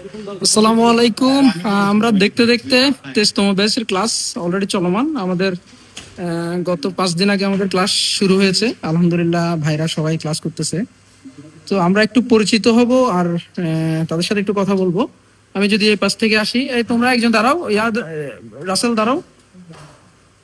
আসসালামু আলাইকুম। আমরা দেখতে দেখতে 23তম ব্যাচের ক্লাস অলরেডি চলমান আমাদের। গত 5 দিন আগে আমাদের ক্লাস শুরু হয়েছে, আলহামদুলিল্লাহ ভাইরা সবাই ক্লাস করতেছে। তো আমরা একটু পরিচিত হব আর তাদের সাথে একটু কথা বলবো। আমি যদি এই পাশ থেকে আসি, এই তোমরা একজন দাঁড়াও, রাসেল দাঁড়াও।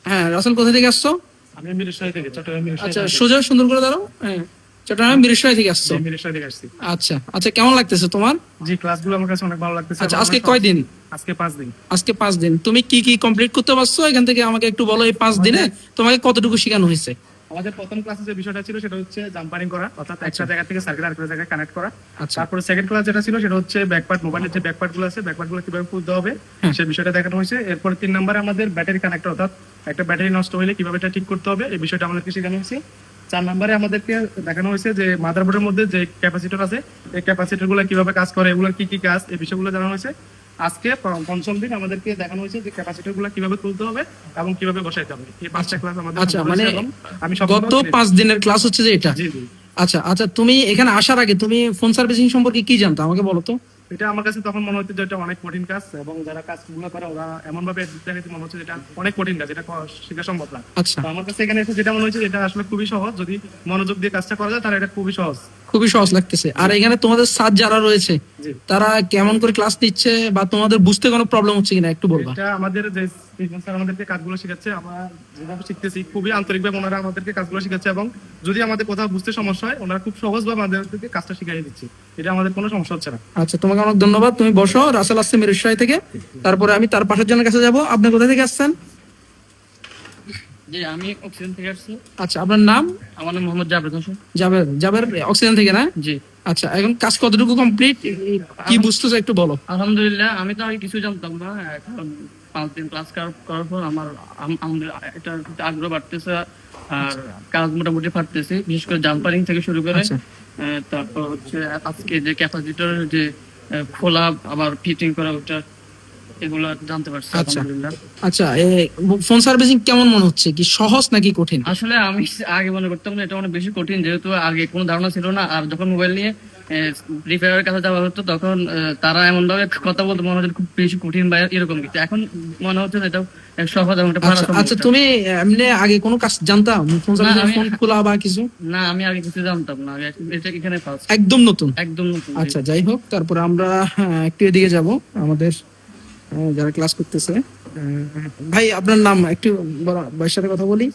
হ্যাঁ, রাসেল কোথা থেকে আসছো? আমি মিরসরাই থেকে, চট্টগ্রাম মিরসরাই আচ্ছা, থেকে। সোজা সুন্দর করে দাঁড়াও। হ্যাঁ, চট্টগ্রাম মিরসরাই থেকে আসছো। জি, মিরসরাই থেকে আসছি। আচ্ছা আচ্ছা, কেমন লাগতেছে তোমার? জি, ক্লাসগুলো আমার কাছে অনেক ভালো লাগতেছে। আচ্ছা, এবং আজকে আমরা কয়দিন? আজকে 5 দিন। আজকে 5 দিন। তুমি কি কি কমপ্লিট করতে পারছো এখান থেকে আমাকে একটু বলো। এই 5 দিনে তোমাকে কতটুকু শেখানো হয়েছে? আমাদের প্রথম ক্লাসে যে বিষয়টা ছিল সেটা হচ্ছে জাম্পারিং করা, অর্থাৎ একটা জায়গা থেকে সার্কিট আরেকটা জায়গায় কানেক্ট করা। আচ্ছা। তারপরে সেকেন্ড ক্লাস যেটা ছিল সেটা হচ্ছে ব্যাকপার্ট, মোবাইলের যে ব্যাকপার্ট গুলো আছে, ব্যাকপার্ট গুলো কিভাবে খুলতে হবে সেই বিষয়টা দেখানো হয়েছে। এরপর 3 নম্বরে আমাদের ব্যাটারি কানেক্টর, অর্থাৎ একটা ব্যাটারি নষ্ট হলে কিভাবে এটা ঠিক করতে হবে এই বিষয়টা আমাদেরকে শেখানো হয়েছে। 4 নম্বরে আমাদেরকে দেখানো হয়েছে যে মাদারবোর্ডের মধ্যে যে ক্যাপাসিটর আছে, এই ক্যাপাসিটর গুলো কিভাবে কাজ করে, এগুলোর কি কি কাজ, এই বিষয়গুলো জানানো হয়েছে। আজকে পঞ্চম দিন আমাদেরকে দেখানো হয়েছে যে ক্যাপাসিটর গুলো কিভাবে তুলতে হবে এবং কিভাবে বসাইতে হবে। এই 5টা ক্লাস আমাদের আচ্ছা, সম্পূর্ণ মানে হয়েছে এবং আমি সব গত 5 দিনের ক্লাস হচ্ছে যে এটা। জি জি। আচ্ছা আচ্ছা, তুমি এখানে আসার আগে তুমি ফোন সার্ভিসিং সম্পর্কে কি জানতো আমাকে বলো তো। এটা আমার কাছে তখন মনে হচ্ছে যে এটা অনেক কঠিন কাজ, এবং যারা কাজগুলো করে ওরা এমন ভাবে দেখাতে মনে হচ্ছে যে এটা অনেক কঠিন কাজ, এটা শেখা সম্ভব না। আচ্ছা, তো আমার কাছে এখানে এসে যেটা মনে হচ্ছে যে এটা আসলে খুবই সহজ, যদি মনোযোগ দিয়ে কাজটা করা যায় তাহলে এটা খুবই সহজ। খুবই সহজ লাগতেছে। আর এখানে তোমাদের স্যার যারা রয়েছে জি। তারা কেমন করে ক্লাস নিচ্ছে, বা তোমাদের বুঝতে কোনো প্রবলেম হচ্ছে কিনা একটু বলবা। এটা আমাদের যে স্যার আমাদেরকে কাজগুলো শেখাচ্ছে, আমরা যেভাবে শিখতেছি খুবই আন্তরিকভাবে ওনারা আমাদেরকে কাজগুলো শেখাচ্ছে, এবং যদি আমাদের কোথাও বুঝতে সমস্যা হয় ওনারা খুব সহজভাবে আমাদেরকে কাজটা শিখিয়ে দিচ্ছে। এটা আমাদের কোনো সমস্যা হচ্ছে না। আচ্ছা, তোমাকে অনেক ধন্যবাদ। তুমি বসো। রাসেল আসছে মিরসরাই থেকে, তারপরে আমি তার পাশের জনের কাছে যাব। আপনি কোথা থেকে আসছেন? জি, আমি অক্সিজেন থেকে আসছি। আচ্ছা, আপনার নাম? আমার নাম মোহাম্মদ জাবেদ হোসেন। জাবের। জাবের অক্সিজেন থেকে না? জি। আচ্ছা, এখন কাজ কতটুকু কমপ্লিট, কি বুঝতেছো একটু বলো। আলহামদুলিল্লাহ, আমি তো আগে কিছু জানতাম না। এখন 5 দিন ক্লাস করার পর আমার আমাদের এটা আগ্রহ বাড়তেছে, আর কাজ মোটামুটি পারতেছি, বিশেষ করে জাম্পারিং থেকে শুরু করে। আচ্ছা। তারপর হচ্ছে আজকে যে ক্যাপাসিটর যে খোলা আবার ফিটিং করা, ওটা এগুলো জানতে পারছি আচ্ছা আলহামদুলিল্লাহ। আচ্ছা, ফোন সার্ভিসিং কেমন মনে হচ্ছে? কি সহজ নাকি কঠিন? আসলে আমি আগে মনে করতাম যে এটা অনেক বেশি কঠিন, যেহেতু আগে কোনো ধারণা ছিল না। আর যখন মোবাইল নিয়ে রিপেয়ারের কাছে যাওয়া হতো, তখন তারা এমন ভাবে কথা বলতো মনে হচ্ছে খুব বেশি কঠিন বা এরকম কিছু। এখন মনে হচ্ছে যে এটা সহজ এবং এটা পারা আচ্ছা সম্ভব। আচ্ছা, তুমি এমনি আগে কোনো কাজ জানতাম ফোন সার্ভিসিং, আমি- ফোন খোলা বা কিছু? না, আমি আগে কিছু জানতাম না। এটা এখানে ফার্স্ট, একদম নতুন। একদম নতুন। জি। আচ্ছা, যাই হোক, তারপরে আমরা একটু এদিকে যাব। আমাদের যারা ক্লাস করতেছে, ভাই আপনার নাম একটু ভাইয়ের সাথে কথা বলি।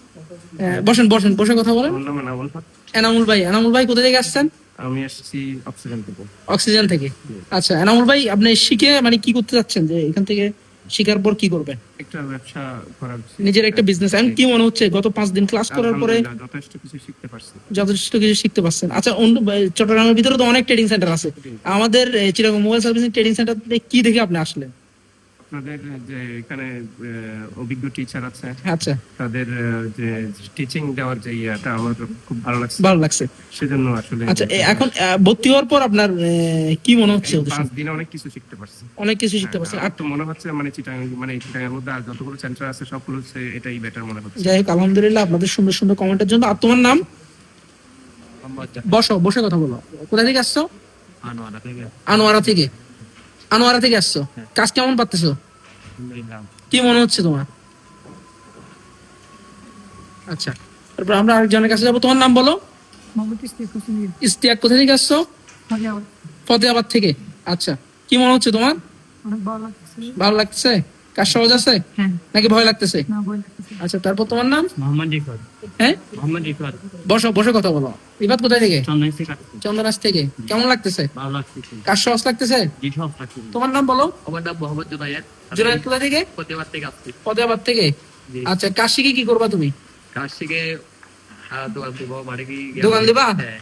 বসেন বসেন, বসে কথা বলেন। আমার নাম এনামুল হক। এনামুল ভাই, এনামুল ভাই কোথা থেকে আসছেন? আমি আসছি অক্সিজেন থেকে। অক্সিজেন থেকে। আচ্ছা, এনামুল ভাই আপনি শিখে মানে কি করতে যাচ্ছেন, যে এখান থেকে শিখার পর কি করবেন? একটা ব্যবসা করার, নিজের একটা বিজনেস। এখন কি মনে হচ্ছে গত 5 দিন ক্লাস করার পরে? আলহামদুলিল্লাহ, যথেষ্ট কিছু শিখতে পারছি। যথেষ্ট কিছু শিখতে পারছেন। আচ্ছা, চট্টগ্রামের ভিতরে তো অনেক ট্রেডিং সেন্টার আছে। আমাদের Chittagong mobile servicing trading centre কি দেখে আপনি আসলেন? আপনাদের যে এখানে অভিজ্ঞ টিচার আছে, আচ্ছা, তাদের যে টিচিং দেওয়ার যে ইয়েটা আমার খুব ভালো লাগছে, ভালো লাগছে। সেজন্য আসলে আচ্ছা, এখন ভর্তি হওয়ার পর আপনার কি মনে হচ্ছে? 5 দিনে অনেক কিছু শিখতে পারছি। অনেক কিছু শিখতে পারছেন। আর তো মনে হচ্ছে মানে চিটাগাং মধ্যে আর যতগুলো সেন্টার আছে সবগুলো এটাই বেটার মনে হচ্ছে। যাই হোক, আলহামদুলিল্লাহ আপনাদের সুন্দর সুন্দর কমেন্টের জন্য। আর তোমার নাম? বসো, বসে কথা বলো। কোথা থেকে আসছো? আনোয়ারা থেকে। আনোয়ারা থেকে। আনোয়ারা থেকে আসছো। কাজ কেমন পাচ্তেছো? আলহামদুলিল্লাহ। কি মনে হচ্ছে তোমার? আচ্ছা, তারপর আমরা আরেকজনের কাছে যাবো। তোমার নাম বলো। ইস্তিয়াক। কোথা থেকে আসছো? ফতেহাবাদ থেকে। আচ্ছা, কি মনে হচ্ছে তোমার? ভালো লাগছে? কাজ সহজ আছে নাকি ভয় লাগতেছে? আচ্ছা, তারপর তোমার নাম? মোহাম্মদ রিফাত। হ্যাঁ, মোহাম্মদ রিফাত। বসো, বসে কথা বলো। রিফাত কোথায় থেকে? চন্দন থেকে। চন্দনাস থেকে। কেমন লাগতেছে? ভালো লাগছে। কাজ সহজ লাগতেছে? জি, সব লাগছে। তোমার নাম বলো। আমার নাম মোহাম্মদ জুনায়েদ। জুনায়েদ কোথায় থেকে? প্রতিবার থেকে আসছি। ফতেহাবাদ থেকে। জি। আচ্ছা, কাজ শিখে কি করবা তুমি? কাজ থেকে দোকান দিব, বাড়ি গিয়ে দোকান দিবা? হ্যাঁ,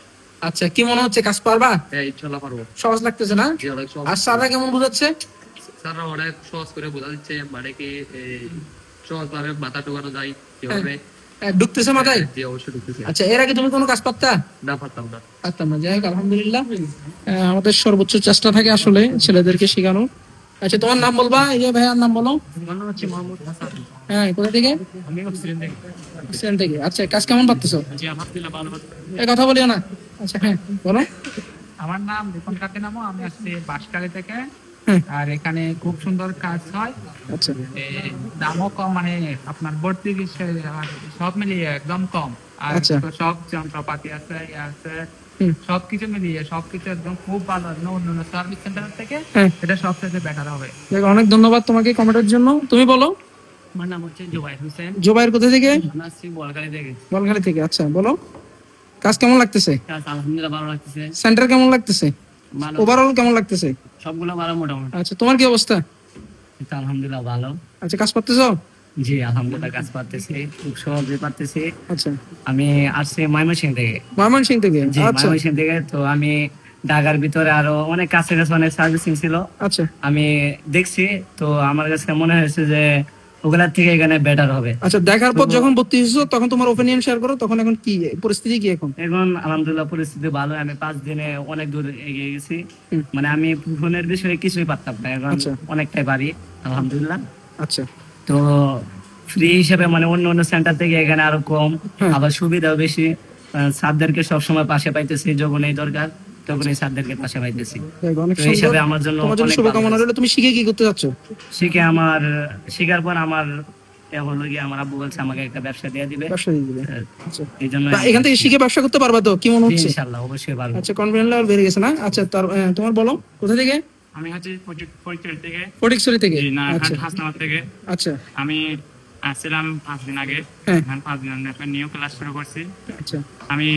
আচ্ছা, কি মনে হচ্ছে কাজ পারবা? হ্যাঁ, ইনশাল্লাহ পারবো। সহজ লাগতেছে না? জি, অনেক সহজ। আর স্যাররা কেমন বুঝাচ্ছে? স্যাররা অনেক সহজ করে বোঝা দিচ্ছে, মানে কি সহজ ভাবে মাথা ঢোকানো যায় কিভাবে। ঢুকতেছে মাথায়? জি, অবশ্যই ঢুকতেছে। আচ্ছা, এর আগে তুমি কোনো কাজ পারতা? না, পারতাম না। পারতাম না। যাই হোক, আলহামদুলিল্লাহ আমাদের সর্বোচ্চ চেষ্টা থাকে আসলে ছেলেদেরকে শেখানো। আচ্ছা, তোমার নাম বলবা। এই যে ভাইয়ার নাম বলো। মনে হচ্ছে মোহাম্মদ হাসান। হ্যাঁ, কোথা থেকে? আমি অক্সিজেন থেকে। অক্সিজেন থেকে। আচ্ছা, কাজ কেমন পাচ্তেছো? জি, আলহামদুলিল্লাহ ভালো। এই কথা বলিও না। আচ্ছা, হ্যাঁ বলো। আমার নাম রিপন কাকে নামো, আমি আসছি বাঁশখালী থেকে। হ্যাঁ। আর এখানে খুব সুন্দর কাজ হয়। আচ্ছা দামও কম, মানে আপনার ভর্তি আর সব মিলিয়ে একদম কম। আর আচ্ছা। তো সব যন্ত্রপাতি আছে, ইয়ে আছে, হুম। সবকিছু মিলিয়ে সবকিছু একদম খুব ভালো। অন্য সার্ভিস সেন্টার থেকে হ্যাঁ। এটা সবচেয়ে বেটার হবে। দেখ, অনেক ধন্যবাদ তোমাকে কমেন্টের জন্য। তুমি বলো। আমার নাম হচ্ছে জুবাইর হোসেন, জোবাইর কোথা থেকে? আমি আসছি বলগাড়ি থেকে। বলখালি থেকে। আচ্ছা বলো, কাজ কেমন লাগতেছে? কাজ আলহামদুলিল্লাহ ভালো লাগতেছে, সেন্টার কেমন লাগতেছে? ভালো, ওভারঅল কেমন লাগতেছে? সবগুলো ভালো মোটামুটি। আচ্ছা, তোমার কি অবস্থা? এটা আলহামদুলিল্লাহ ভালো। আচ্ছা, কাজ করতেছো? জি আলহামদুলিল্লাহ কাজ পারতেছি, খুব সহজে পারতেছি। আচ্ছা, আমি আসছি ময়মনসিংহ থেকে। ময়মনসিং থেকে? জি আচ্ছা ময়মনসিংহ থেকে। তো আমি ঢাকার ভিতরে আরো অনেক কাছে কাছে অনেক সার্ভিসিং ছিল, আচ্ছা আমি দেখছি। তো আমার কাছে মনে হয়েছে যে ওগুলার থেকে এখানে বেটার হবে। আচ্ছা, দেখার পর যখন ভর্তি হয়েছো তখন তোমার ওপিনিয়ন শেয়ার করো, তখন এখন কি পরিস্থিতি কি এখন? এখন আলহামদুলিল্লাহ পরিস্থিতি ভালো, আমি 5 দিনে অনেক দূর এগিয়ে গেছি। হুম। মানে আমি ফোনের বিষয়ে কিছুই পারতাম না, এখন আচ্ছা। অনেকটাই পারি আলহামদুলিল্লাহ। আচ্ছা তো ফ্রি হিসেবে মানে অন্য অন্য সেন্টার থেকে এখানে আরো কম, হ্যাঁ। আবার সুবিধাও বেশি। স্যারদেরকে সবসময় পাশে পাইতেছি, যখন এই দরকার তখন এই স্যারদেরকে পাশে পাইতেছি। দেখ, অনেক তো এই হিসাবে সুন্দর। আমার জন্য তোমার জন্য অনেক শুভকামনা ভালো রইলো। তুমি শিখে কি করতে যাচ্ছ? শিখে আমার শিখার পর আমার হলো গিয়ে আমার আব্বু বলছে আমাকে একটা ব্যবসা দিয়ে দিবে। ব্যবসা দিয়ে দিবে। আচ্ছা, এই জন্য তা এখান থেকে শিখে ব্যবসা করতে পারবা তো, কি মনে হচ্ছে? ইনশাআল্লাহ অবশ্যই পারবো। আচ্ছা, কনফিডেন্স লেভেল বেড়ে গেছে না? আচ্ছা, তোমার বলো কোথা থেকে? আমি হচ্ছে ফরিদপুর থেকে, ফটিকছড়ি থেকে? জি না আচ্ছা হাসনাবাদ থেকে। আচ্ছা আমি আসছিলাম 5 দিন আগে, হ্যাঁ। এখন 5 দিন একটা নিউ ক্লাস শুরু করছি। আচ্ছা আমি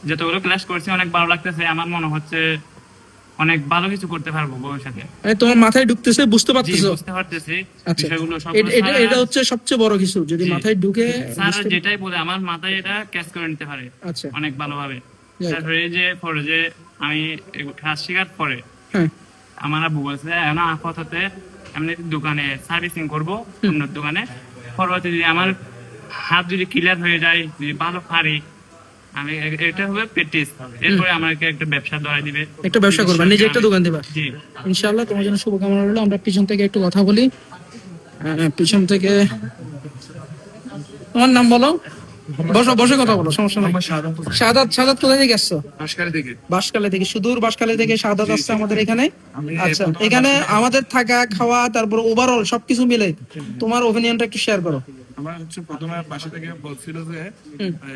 যতগুলো ক্লাস করছি অনেক ভালো লাগতেছে, আমার মনে হচ্ছে অনেক ভালো কিছু করতে পারবো ভবিষ্যতে। তোমার মাথায় ঢুকতেছে, বুঝতে জি পারতেছো? বুঝতে পারতেছি আচ্ছা, বিষয়গুলো সব। এটা হচ্ছে সবচেয়ে বড় কিছু, যদি জি। মাথায় ঢুকে স্যার বুঝতে- যেটাই বলে আমার মাথায় এটা ক্যাচ করে নিতে পারে আচ্ছা অনেক ভালোভাবে। যাই হোক। তারপরে যে আমি ক্লাস শেখার পরে হ্যাঁ আমার আব্বু বলছে এখন আপাতত এমনি দোকানে সার্ভিসিং করবো, অন্য দোকানে। পরবর্তী যদি আমার হাত যদি ক্লিয়ার হয়ে যায়, যদি ভালো পারি, আমি এটা হবে প্র্যাকটিস। এরপরে আমাকে একটা ব্যবসা ধরাই দিবে, একটা ব্যবসা করবা, নিজে একটা দোকান দিবা। জি। ইনশাআল্লাহ, তোমার জন্য শুভকামনা রইলো। আমরা পিছন থেকে একটু কথা বলি। পিছন থেকে তোমার নাম বলো। বসো, বসে কথা বলো, সমস্যা নাই। শাহাদাত, শাহাদাত কোথায় থেকে আসছো? বাঁশখালী থেকে। সুদূর বাঁশখালী থেকে শাহাদাত আসছে আমাদের এখানে। আচ্ছা, এখানে আমাদের থাকা খাওয়া তারপর ওভারঅল সবকিছু মিলে তোমার ওপিনিয়নটা একটু শেয়ার করো। আমার হচ্ছে প্রথমে বাসা থেকে বলছিল যে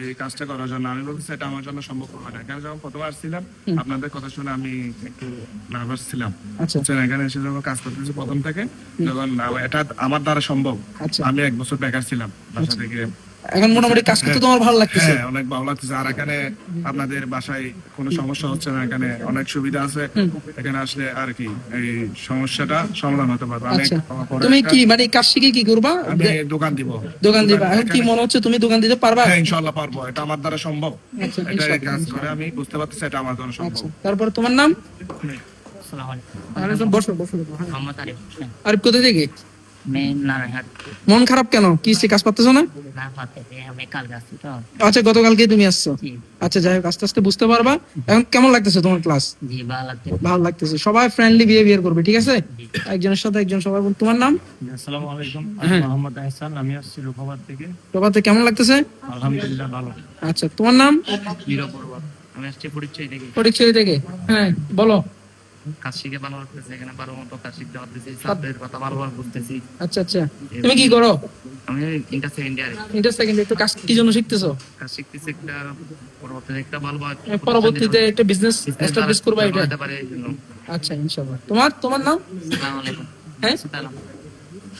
এই কাজটা করার জন্য, আমি বলছি এটা আমার জন্য সম্ভব হবে না। এখানে যখন প্রথমে আসছিলাম আপনাদের কথা শুনে আমি একটু নার্ভাস ছিলাম। আচ্ছা বুঝছেন, এখানে এসে যখন কাজ করতেছি প্রথম থেকে, যখন এটা আমার দ্বারা সম্ভব। আচ্ছা। আমি 1 বছর বেকার ছিলাম বাসা থেকে। এখন মোটামুটি কাজ করতে তোমার ভালো লাগতেছে? হ্যাঁ, অনেক ভালো লাগতেছে। আর এখানে আপনাদের বাসায় কোনো সমস্যা হচ্ছে না, এখানে অনেক সুবিধা আছে। এখানে আসলে আর কি এই সমস্যাটা সমাধান হতে পারবে। আমি আচ্ছা, পরে তুমি একটা- কি মানে কাজ শিখে কি করবা? আমি দোকান দিব। দোকান দিবা? এখন কি এখানে- মনে হচ্ছে তুমি দোকান দিতে পারবা? হ্যাঁ, ইনশাআল্লাহ পারবো। এটা আমার দ্বারা সম্ভব। আচ্ছা, এটা ইনশাআল্লাহ। কাজ করে আমি বুঝতে পারতেছি এটা আমার দ্বারা সম্ভব। আচ্ছা, তারপরে তোমার নাম? আসসালামু আলাইকুম। আরেকজন বসো, বসো। হ্যাঁ। মোহাম্মদ আরিফ হোসেন, আরিফ কোথা থেকে? মেন নারায়ণহাট। মন খারাপ কেন? কি সে কাজ পাচ্তেছো না? না পাতে আমি কাল আসছি তো। আচ্ছা, গতকালকে তুমি আসছো। জি আচ্ছা, যাই হোক, আস্তে আস্তে বুঝতে পারবা। এখন কেমন লাগতেছে তোমার ক্লাস? জি ভালো লাগছে। ভালো লাগতেছে। সবাই ফ্রেন্ডলি বিহেভিয়ার করবে, ঠিক আছে? একজনের সাথে একজন সবাই তোমার নাম? আসসালামু আলাইকুম, হ্যাঁ। মোহাম্মদ আহসান, আমি আসছি রূপবাদ থেকে। প্রভাতে কেমন লাগতেছে? আলহামদুলিল্লাহ ভালো। আচ্ছা, তোমার নাম? নিরপরবাদ, আমি আসছি পরিচয় থেকে। ফটিকছড়ি থেকে। হ্যাঁ, বলো। কাজ শিখে ভালো লাগতেছে, এখানে ভালো মতো কাজ শিখতে পারতেছি, স্যারদের কথা ভালোভাবে বুঝতেছি। আচ্ছা আচ্ছা, তুমি কি করো? আমি ইন্টার সেকেন্ড ইয়ারে ইন্টার সেকেন্ড। তো কাজ কি জন্য শিখতেছো? কাজ শিখতেছি, একটা পরবর্তীতে একটা ভালো পরবর্তীতে একটা বিজনেস এস্টাবলিশ করবা এটা? হতে পারে এই জন্য। আচ্ছা, ইনশাআল্লাহ। তোমার নাম? আসসালামু আলাইকুম। হ্যাঁ সালাম।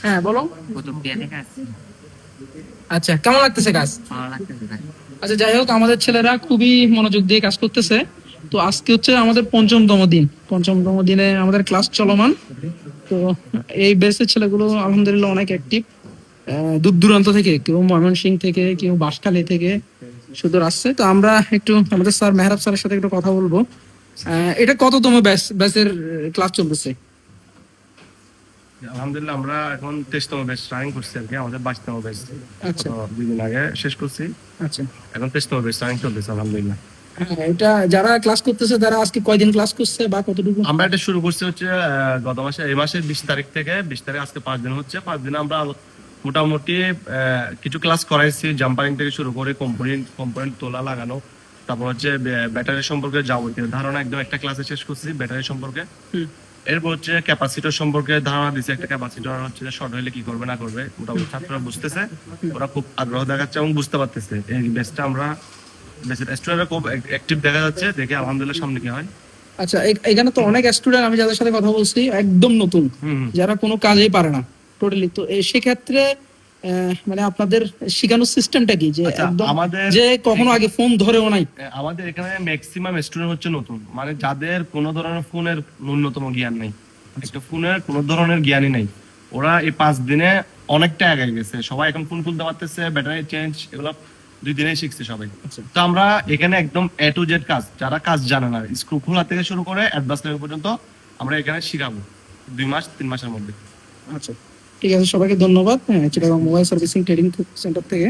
হ্যাঁ, বলো। কুতুবদিয়া থেকে আসছি। আচ্ছা, কেমন লাগতেছে কাজ? ভালো লাগতেছে ভাই। আচ্ছা, যাই হোক, আমাদের ছেলেরা খুবই মনোযোগ দিয়ে কাজ করতেছে। তো আজকে হচ্ছে আমাদের পঞ্চমতম দিন। পঞ্চমতম দিনে আমাদের ক্লাস চলমান। তো এই বেসের ছেলেগুলো আলহামদুলিল্লাহ অনেক অ্যাক্টিভ। দূর দূরান্ত থেকে, কেউ ময়মনসিংহ থেকে, কেউ বাঁশখালী থেকে সুদূর আসছে। তো আমরা একটু আমাদের স্যার মেহরাব স্যারের সাথে একটু কথা বলবো। এটা কততম ব্যাচের ক্লাস চলতেছে? আলহামদুলিল্লাহ আমরা এখন 23তম ব্যাচ রানিং করছি আর কি, আমাদের 22তম ব্যাচ। আচ্ছা 2 দিন আগে শেষ করছি, আচ্ছা। এখন 23তম ব্যাচ রানিং চলতেছে আলহামদুলিল্লাহ। হ্যাঁ, এটা যারা ক্লাস করতেছে তারা আজকে কয়দিন ক্লাস করছে বা কতটুকু? আমরা এটা শুরু করছি হচ্ছে গত মাসে, এই মাসের 20 তারিখ থেকে। 20 তারিখ আজকে 5 দিন হচ্ছে। 5 দিনে আমরা মোটামুটি কিছু ক্লাস করাইছি, জাম্পারিং থেকে শুরু করে কম্পোনেন্ট তোলা লাগানো, তারপর হচ্ছে ব্যাটারি সম্পর্কে যাবতীয় ধারণা একদম একটা ক্লাসে শেষ করছি ব্যাটারি সম্পর্কে। এরপর হচ্ছে ক্যাপাসিটর সম্পর্কে ধারণা দিচ্ছে, একটা ক্যাপাসিটর হচ্ছে শর্ট হলে কি করবে না করবে মোটামুটি ছাত্ররা বুঝতেছে, ওরা খুব আগ্রহ দেখাচ্ছে এবং বুঝতে পারতেছে। এই ব্যাচটা আমরা ব্যাচের স্টুডেন্টরা খুব অ্যাক্টিভ দেখা যাচ্ছে, দেখে আলহামদুলিল্লাহ সামনে কি হয়। আচ্ছা, এখানে তো অনেক স্টুডেন্ট আমি যাদের সাথে কথা বলছি একদম নতুন, যারা কোনো কাজেই পারে না টোটালি। তো সেক্ষেত্রে মানে আপনাদের শেখানোর সিস্টেমটা কি, যে আচ্ছা, একদম আমাদের যে কখনো আগে ফোন ধরেও নাই? আমাদের এখানে ম্যাক্সিমাম স্টুডেন্ট হচ্ছে নতুন, মানে যাদের কোনো ধরনের ফোনের ন্যূনতম জ্ঞান নেই, একটা ফোনের কোনো ধরনের জ্ঞানই নেই, ওরা এই 5 দিনে অনেকটা আগে গেছে। সবাই এখন ফোন খুলতে পারতেছে, ব্যাটারি চেঞ্জ এগুলো 2 দিনে শিখছে সবাই। তো আমরা এখানে একদম A to Z কাজ, যারা কাজ জানে না, স্ক্রু খোলা থেকে শুরু করে অ্যাডভান্স লেভেল পর্যন্ত আমরা এখানে শিখাবো 2 মাস 3 মাসের মধ্যে। আচ্ছা, ঠিক আছে, সবাইকে ধন্যবাদ। Chittagong mobile servicing trading centre থেকে